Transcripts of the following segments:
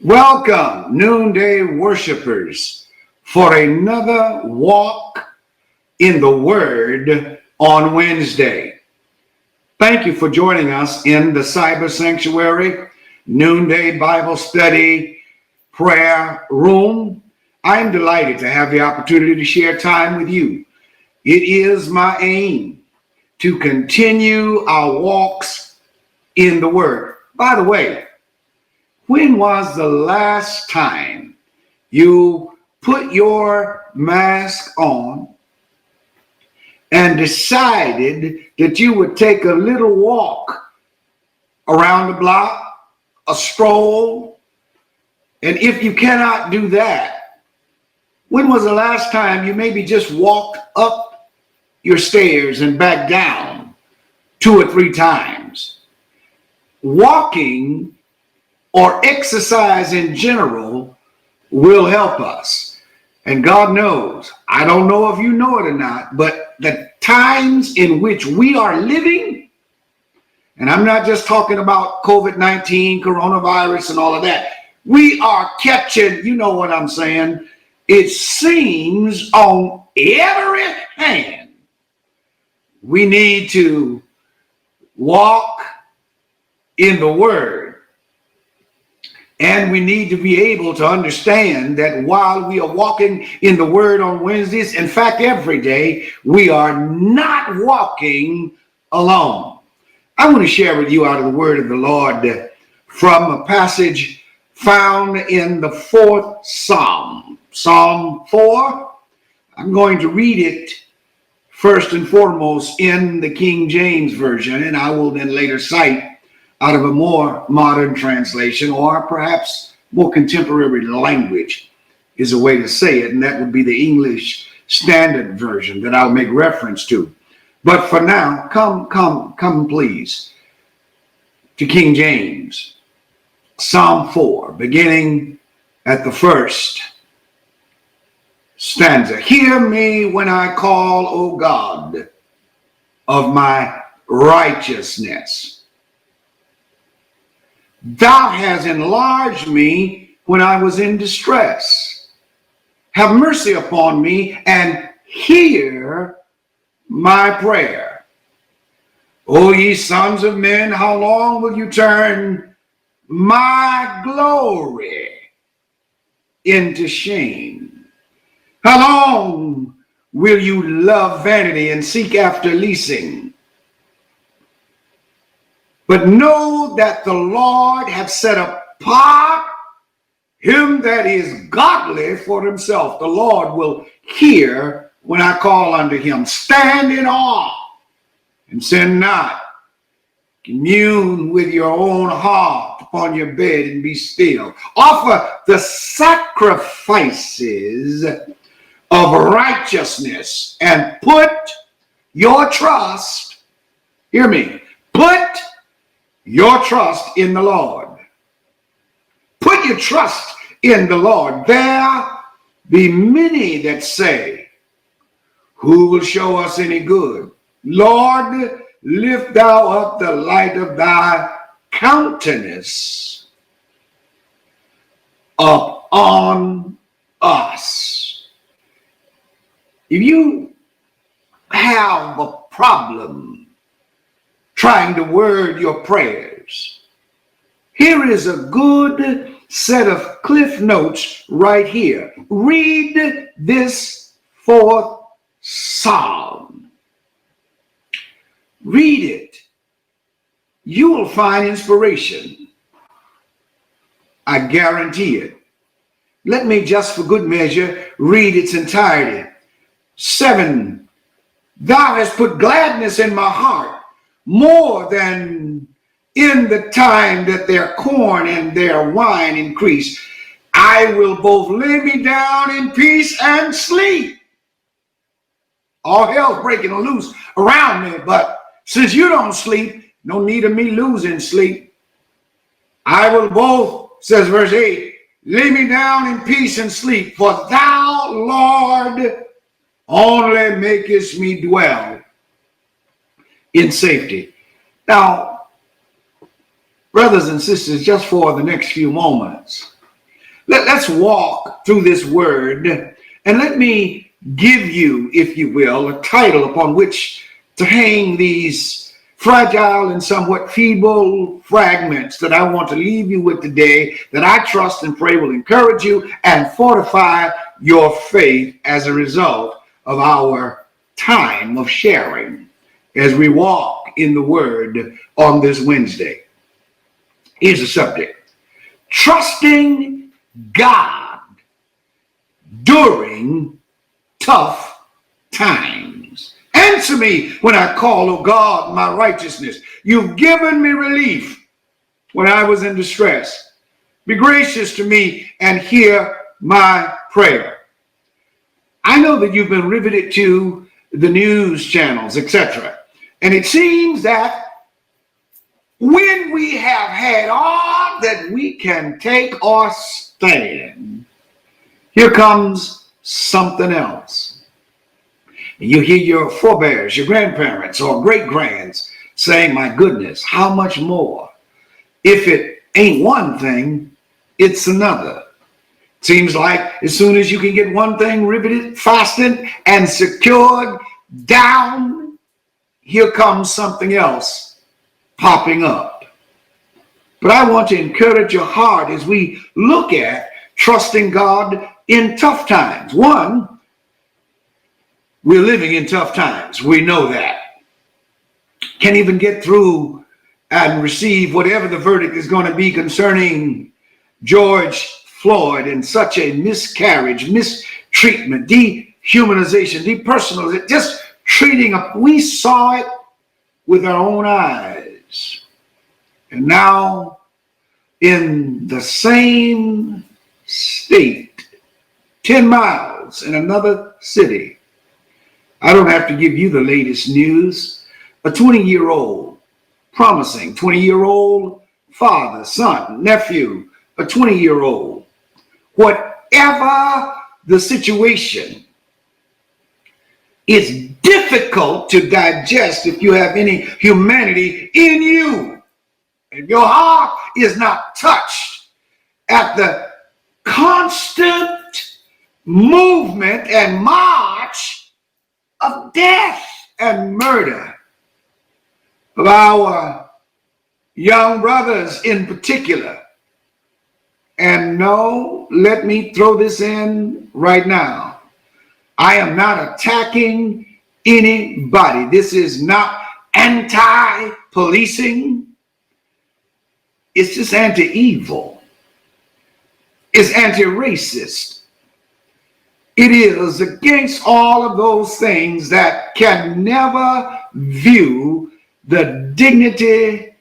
Welcome, noonday worshipers, for another walk in the Word on Wednesday. Thank you for joining us in the Cyber Sanctuary Noonday Bible Study Prayer Room. I am delighted to have the opportunity to share time with you. It is my aim to continue our walks in the Word. By the way, when was the last time you put your mask on and decided that you would take a little walk around the block, a stroll? And if you cannot do that, when was the last time you maybe just walked up your stairs and back down 2 or 3 times? Walking or exercise in general will help us. And God knows, I don't know if you know it or not, but the times in which we are living, and I'm not just talking about COVID-19, coronavirus and all of that, we are catching, you know what I'm saying, it seems on every hand. We need to walk in the Word. And we need to be able to understand that while we are walking in the Word on Wednesdays, in fact, every day, we are not walking alone. I want to share with you out of the Word of the Lord from a passage found in the 4th Psalm, Psalm 4. I'm going to read it first and foremost in the King James Version, and I will then later cite out of a more modern translation, or perhaps more contemporary language is a way to say it, and that would be the English Standard Version that I'll make reference to. But for now, come please to King James, Psalm 4, beginning at the first stanza. Hear me when I call, O God, of my righteousness. Thou hast enlarged me when I was in distress. Have mercy upon me and hear my prayer. O ye sons of men, how long will you turn my glory into shame? How long will you love vanity and seek after leasing? But know that the Lord hath set apart him that is godly for himself. The Lord will hear when I call unto him. Stand in awe and sin not. Commune with your own heart upon your bed and be still. Offer the sacrifices of righteousness and put your trust, hear me, put your trust in the Lord. Put your trust in the Lord. There be many that say, who will show us any good? Lord, lift thou up the light of thy countenance upon us. If you have a problem trying to word your prayers, here is a good set of cliff notes right here. Read this 4th Psalm. Read it. You will find inspiration. I guarantee it. Let me just for good measure read its entirety. 7. Thou hast put gladness in my heart, more than in the time that their corn and their wine increase. I will both lay me down in peace and sleep. All hell's breaking loose around me, but since you don't sleep, no need of me losing sleep. I will both, says verse 8, lay me down in peace and sleep, for thou, Lord, only makest me dwell in safety. Now, brothers and sisters, just for the next few moments, Let's walk through this word, and let me give you, if you will, a title upon which to hang these fragile and somewhat feeble fragments that I want to leave you with today, that I trust and pray will encourage you and fortify your faith as a result of our time of sharing as we walk in the word on this Wednesday. Here's the subject: trusting God during tough times. Answer me when I call, O God, my righteousness. You've given me relief when I was in distress. Be gracious to me and hear my prayer. I know that you've been riveted to the news channels, etc. And it seems that when we have had all that we can take or stand, here comes something else. You hear your forebears, your grandparents, or great-grands saying, my goodness, how much more? If it ain't one thing, it's another. Seems like as soon as you can get one thing riveted, fastened, and secured down, here comes something else popping up. But I want to encourage your heart as we look at trusting God in tough times. One, we're living in tough times. We know that. Can't even get through and receive whatever the verdict is going to be concerning George Floyd and such a miscarriage, mistreatment, dehumanization, depersonalization, just treating up. We saw it with our own eyes. And now in the same state, 10 miles in another city, I don't have to give you the latest news. A 20-year-old, promising 20-year-old father, son, nephew, a 20-year-old. Whatever the situation, it's difficult to digest if you have any humanity in you. If your heart is not touched at the constant movement and march of death and murder of our young brothers in particular. And no, let me throw this in right now. I am not attacking anybody. This is not anti-policing. It's just anti-evil. It's anti-racist. It is against all of those things that can never view the dignity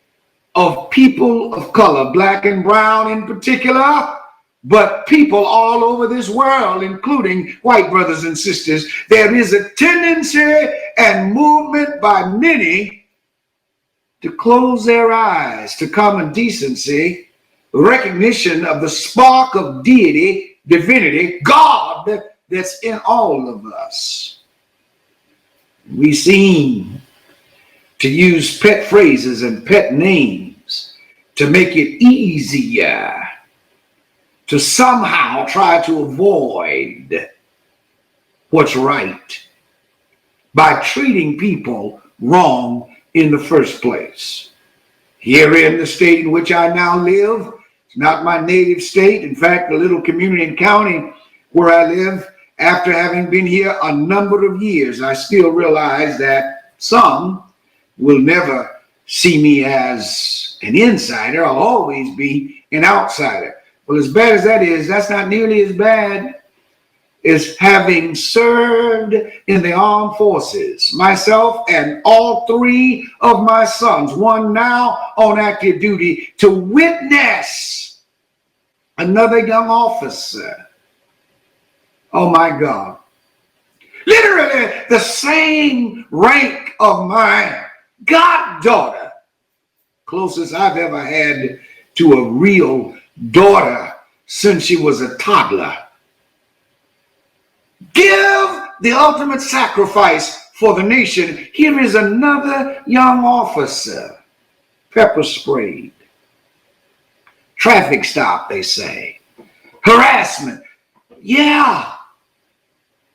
of people of color, black and brown in particular, but people all over this world, including white brothers and sisters. There is a tendency and movement by many to close their eyes to common decency, recognition of the spark of deity, divinity, God, that's in all of us. We seem to use pet phrases and pet names to make it easier to somehow try to avoid what's right by treating people wrong in the first place. Here in the state in which I now live, it's not my native state. In fact, the little community and county where I live, after having been here a number of years, I still realize that some will never see me as an insider. I'll always be an outsider. Well, as bad as that is, that's not nearly as bad as having served in the armed forces. Myself and all three of my sons, one now on active duty, to witness another young officer. Oh my God. Literally the same rank of my goddaughter, closest I've ever had to a real daughter since she was a toddler, give the ultimate sacrifice for the nation. Here is another young officer, pepper sprayed. Traffic stop, they say. harassment. Yeah.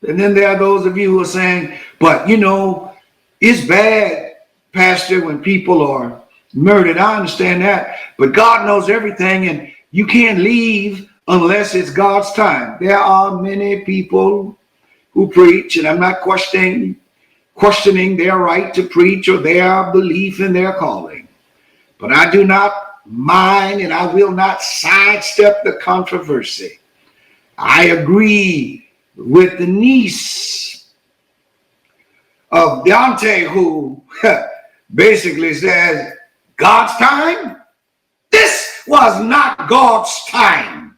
And then there are those of you who are saying, but you know, it's bad, Pastor, when people are murdered. I understand that, but God knows everything, and you can't leave unless it's God's time. There are many people who preach, and I'm not questioning their right to preach or their belief in their calling. But I do not mind, and I will not sidestep the controversy. I agree with the niece of Dante, who basically says, God's time? This was not God's time.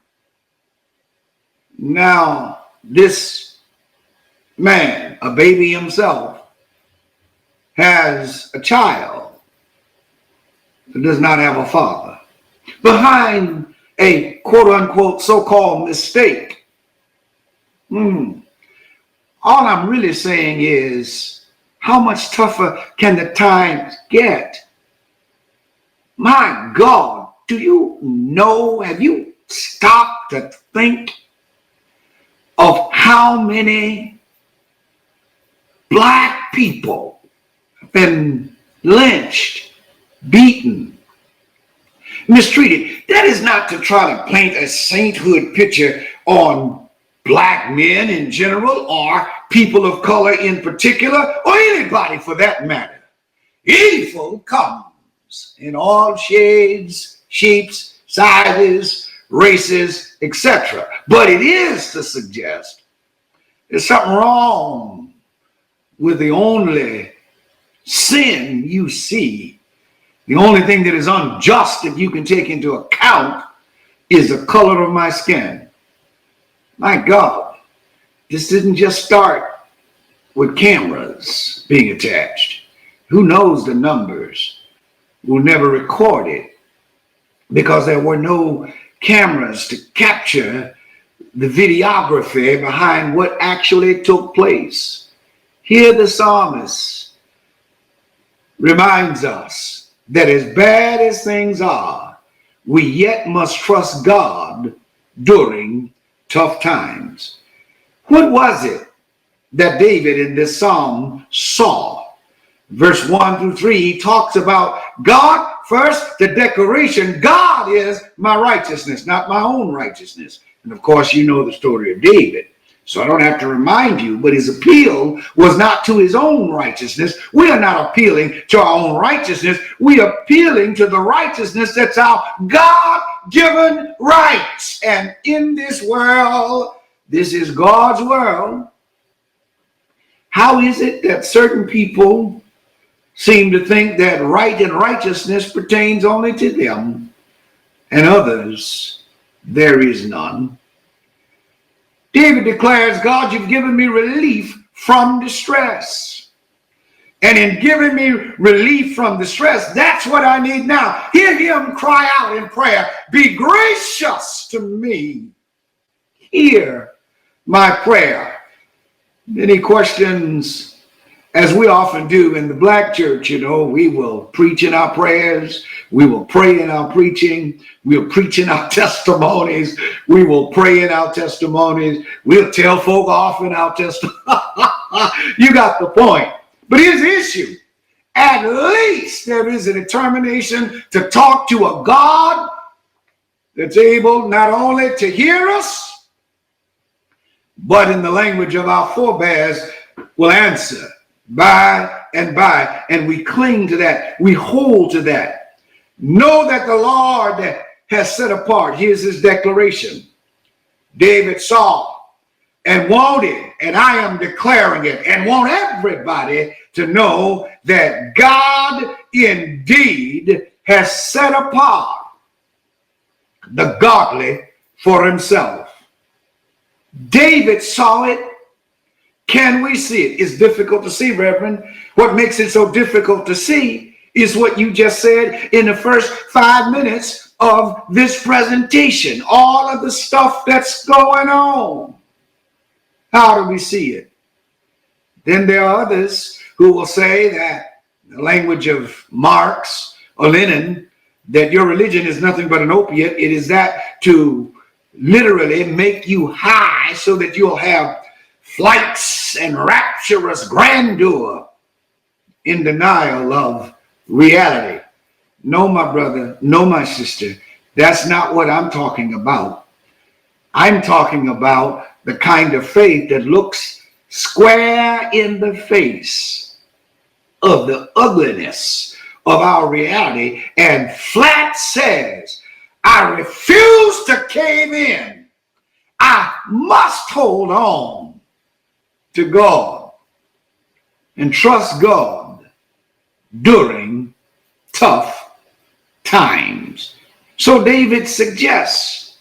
Now, this man, a baby himself, has a child that does not have a father. Behind a quote-unquote so-called mistake. All I'm really saying is, how much tougher can the times get? My God, do you know, have you stopped to think of how many black people have been lynched, beaten, mistreated? That is not to try to paint a sainthood picture on black men in general or people of color in particular, or anybody for that matter. Evil comes in all shades, shapes, sizes, races, etc. But it is to suggest there's something wrong with the only sin you see. The only thing that is unjust that you can take into account is the color of my skin. My God, this didn't just start with cameras being attached. Who knows the numbers? We'll never record it because there were no cameras to capture the videography behind what actually took place. Here the psalmist reminds us that as bad as things are, we yet must trust God during tough times. What was it that David in this psalm saw? Verse 1 through 3, he talks about God first, the declaration, God is my righteousness, not my own righteousness. And of course, you know the story of David. So I don't have to remind you, but his appeal was not to his own righteousness. We are not appealing to our own righteousness. We are appealing to the righteousness that's our God-given rights. And in this world, this is God's world. How is it that certain people seem to think that right and righteousness pertains only to them, and others there is none? David declares, God, you've given me relief from distress. And in giving me relief from distress, that's what I need now. Hear him cry out in prayer, be gracious to me. Hear my prayer. Any questions? As we often do in the black church, you know, we will preach in our prayers. We will pray in our preaching. We'll preach in our testimonies. We will pray in our testimonies. We'll tell folk off in our testimonies. You got the point. But here's the issue. At least there is a determination to talk to a God that's able not only to hear us, but in the language of our forebears, will answer by and by, and we cling to that. We hold to that. Know that the Lord has set apart. Here's his declaration. David saw and wanted, and I am declaring it, and want everybody to know that God indeed has set apart the godly for himself. David saw it. Can we see it? It's difficult to see, Reverend. What makes it so difficult to see is what you just said in the first 5 minutes of this presentation. All of the stuff that's going on. How do we see it? Then there are others who will say that, in the language of Marx or Lenin, that your religion is nothing but an opiate. It is that to literally make you high so that you'll have flights and rapturous grandeur in denial of reality. No, my brother, no, my sister, that's not what I'm talking about. I'm talking about the kind of faith that looks square in the face of the ugliness of our reality and flat says, I refuse to cave in. I must hold on to God and trust God during tough times. So David suggests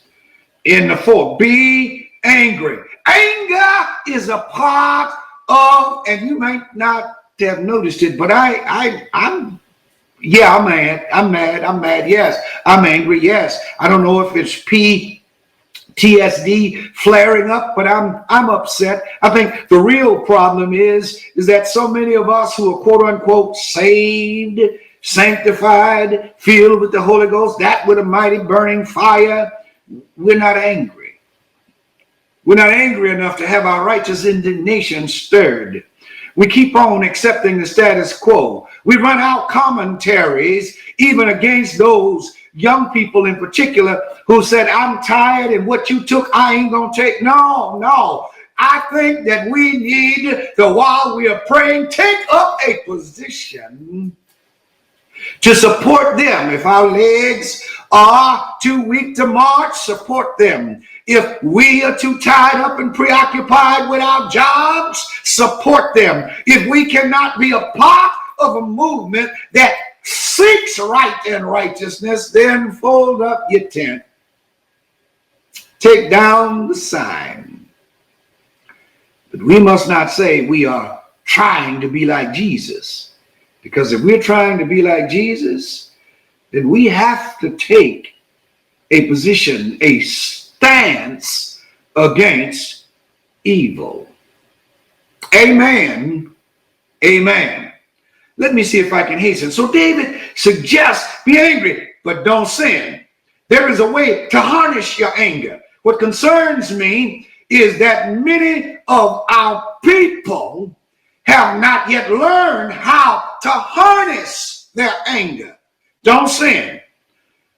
in the 4th, be angry. Anger is a part of, and you might not have noticed it, but I'm mad. I'm mad. Yes. I'm angry. Yes. I don't know if it's PTSD flaring up, but I'm upset. I think the real problem is that so many of us who are quote unquote saved, sanctified, filled with the Holy Ghost, that with a mighty burning fire, we're not angry. We're not angry enough to have our righteous indignation stirred. We keep on accepting the status quo. We run out commentaries even against those young people in particular who said, I'm tired and what you took, I ain't going to take. No. I think that we need to, while we are praying, take up a position to support them. If our legs are too weak to march, support them. If we are too tied up and preoccupied with our jobs, support them. If we cannot be a part of a movement that seeks right and righteousness, then fold up your tent. Take down the sign. But we must not say we are trying to be like Jesus. Because if we're trying to be like Jesus, then we have to take a position, a stance against evil. Amen. Amen. Let me see if I can hasten. So David suggests be angry, but don't sin. There is a way to harness your anger. What concerns me is that many of our people have not yet learned how to harness their anger. Don't sin.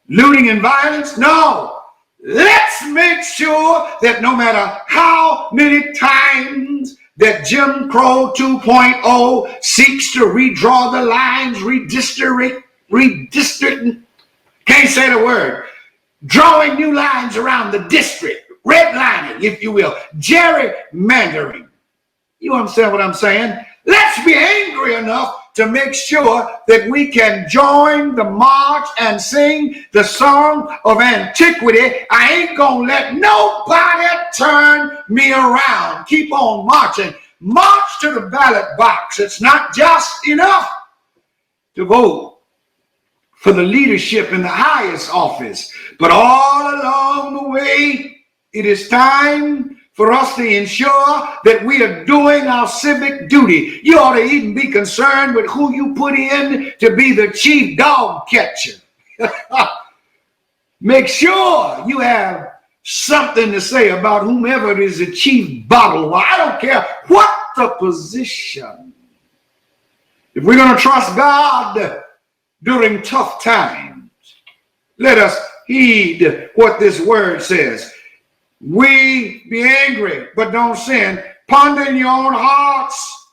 Looting and violence? No. Let's make sure that no matter how many times that Jim Crow 2.0 seeks to redraw the lines, redistricting, can't say the word, drawing new lines around the district, redlining, if you will, gerrymandering. You understand what I'm saying? Let's be angry enough to make sure that we can join the march and sing the song of antiquity. I ain't gonna let nobody turn me around. Keep on marching. March to the ballot box. It's not just enough to vote for the leadership in the highest office, but all along the way, it is time for us to ensure that we are doing our civic duty. You ought to even be concerned with who you put in to be the chief dog catcher. Make sure you have something to say about whomever is the chief bottle. Well, I don't care what the position. If we're going to trust God during tough times, let us heed what this word says. We be angry, but don't sin. Ponder in your own hearts.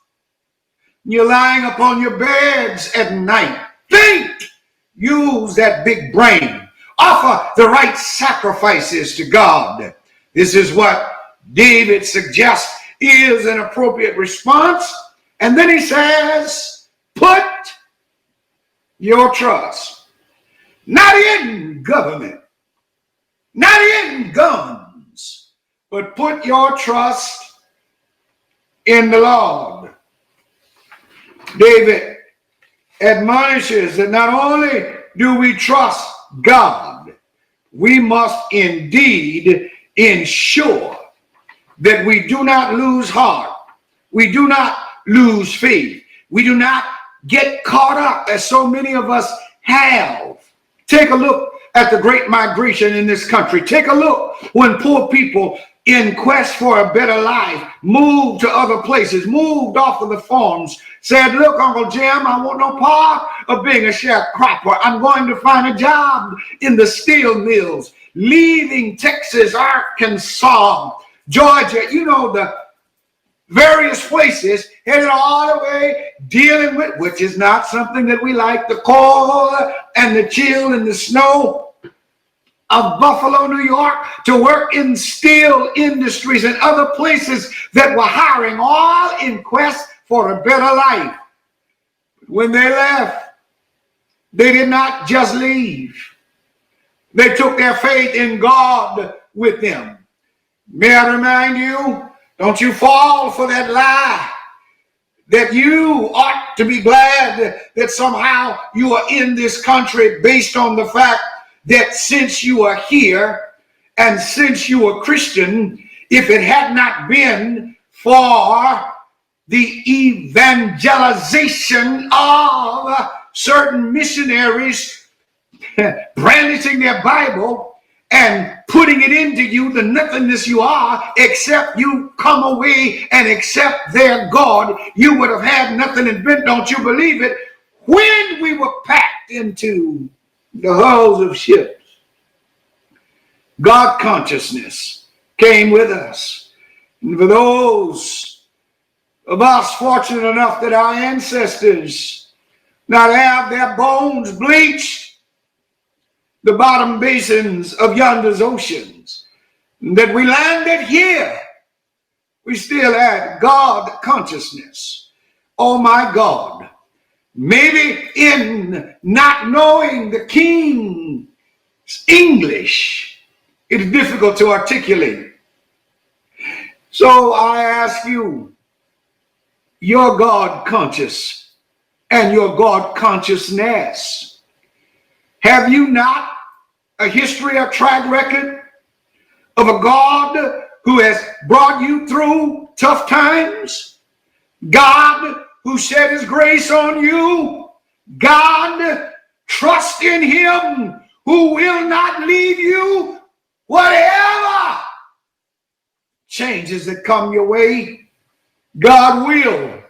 You're lying upon your beds at night. Think. Use that big brain. Offer the right sacrifices to God. This is what David suggests is an appropriate response. And then he says, put your trust not in government, not in guns, but put your trust in the Lord. David admonishes that not only do we trust God, we must indeed ensure that we do not lose heart. We do not lose faith. We do not get caught up as so many of us have. Take a look at the great migration in this country. Take a look when poor people in quest for a better life moved to other places, moved off of the farms, said, look, Uncle Jim, I want no part of being a sharecropper. I'm going to find a job in the steel mills, leaving Texas, Arkansas, Georgia, the various places, headed all the way, dealing with, which is not something that we like, the cold and the chill and the snow of Buffalo, New York, to work in steel industries and other places that were hiring, all in quest for a better life. When they left, they did not just leave. They took their faith in God with them. May I remind you, don't you fall for that lie that you ought to be glad that somehow you are in this country based on the fact that since you are here and since you are Christian, if it had not been for the evangelization of certain missionaries brandishing their Bible and putting it into you, the nothingness you are, except you come away and accept their God, you would have had nothing and been, don't you believe it, when we were packed into the hulls of ships. God consciousness came with us. And for those of us fortunate enough that our ancestors not have their bones bleached, the bottom basins of yonder's oceans, that we landed here, we still had God consciousness. Oh my God. Maybe in not knowing the King's English, it's difficult to articulate. So I ask you, your God conscious and your God consciousness, have you not a history, a track record of a God who has brought you through tough times? God who shed his grace on you? God, trust in him who will not leave you, whatever changes that come your way. God will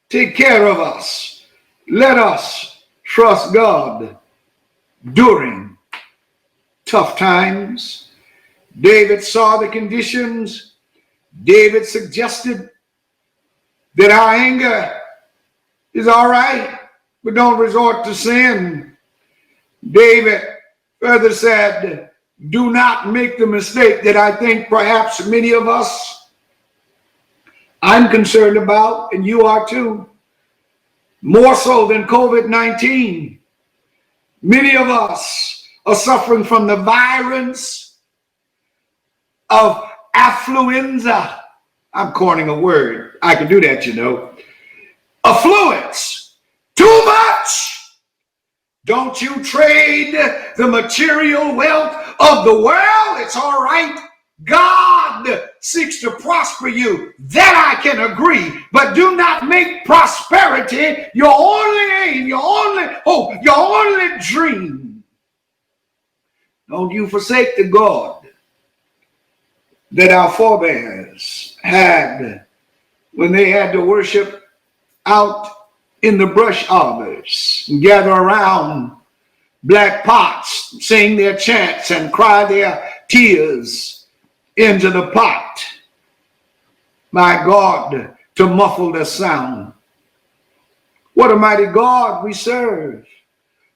take care of us. Let us trust God during tough times. David saw the conditions. David suggested that our anger is all right, but don't resort to sin. David further said, do not make the mistake that I think perhaps many of us, I'm concerned about, and you are too, more so than COVID-19. Many of us are suffering from the virus of affluenza. I'm coining a word. I can do that, Affluence. Too much. Don't you trade the material wealth of the world. It's all right. God seeks to prosper you. That I can agree. But do not make prosperity your only aim, your only hope, your only dream. Don't you forsake the God that our forebears had when they had to worship out in the brush arbors and gather around black pots, sing their chants and cry their tears into the pot. My God, to muffle the sound. What a mighty God we serve.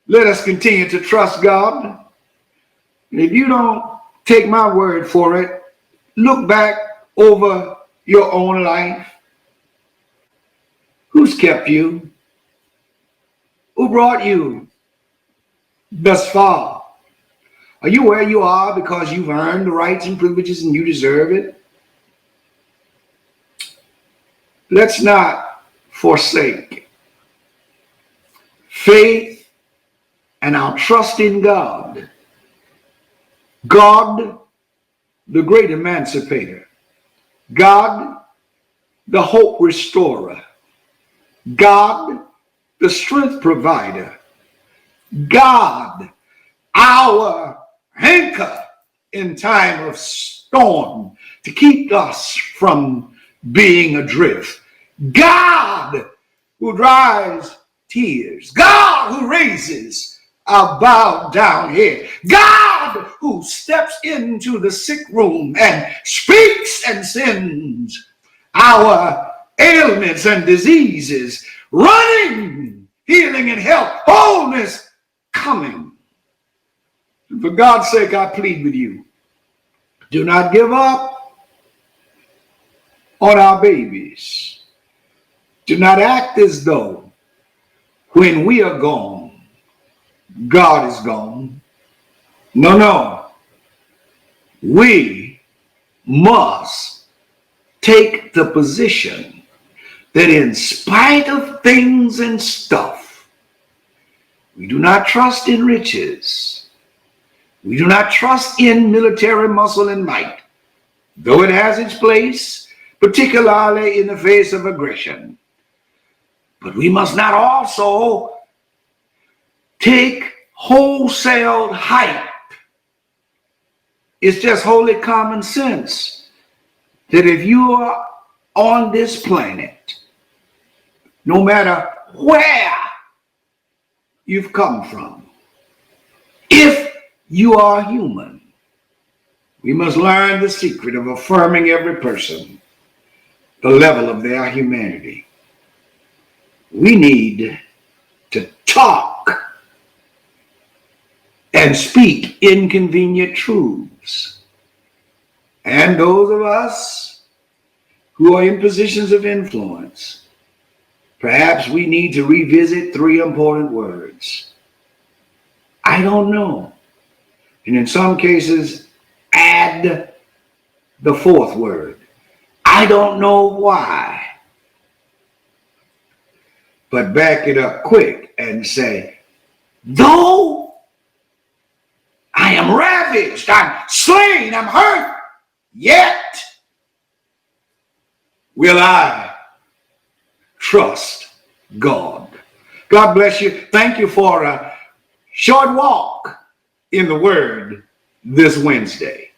Let us continue to trust God. If you don't take my word for it, look back over your own life. Who's kept you? Who brought you thus far? Are you where you are because you've earned the rights and privileges and you deserve it? Let's not forsake faith and our trust in God. God, the great emancipator. God, the hope restorer. God, the strength provider. God, our anchor in time of storm, to keep us from being adrift. God who dries tears. God who raises a bowed down head. God who steps into the sick room and speaks and sends our ailments and diseases running, healing and health, wholeness coming. And for God's sake, I plead with you, do not give up on our babies. Do not act as though when we are gone, God is gone. No, no. We must take the position that in spite of things and stuff, we do not trust in riches. We do not trust in military muscle and might, though it has its place, particularly in the face of aggression. But we must not also take wholesale hype. It's just holy common sense that if you are on this planet, no matter where you've come from, if you are human, we must learn the secret of affirming every person, the level of their humanity. We need to talk and speak inconvenient truths. And those of us who are in positions of influence, perhaps we need to revisit 3 important words. I don't know. And in some cases, add the 4th word. I don't know why. But back it up quick and say, though I am ravaged, I'm slain, I'm hurt, yet will I trust God. God bless you. Thank you for a short walk in the Word this Wednesday.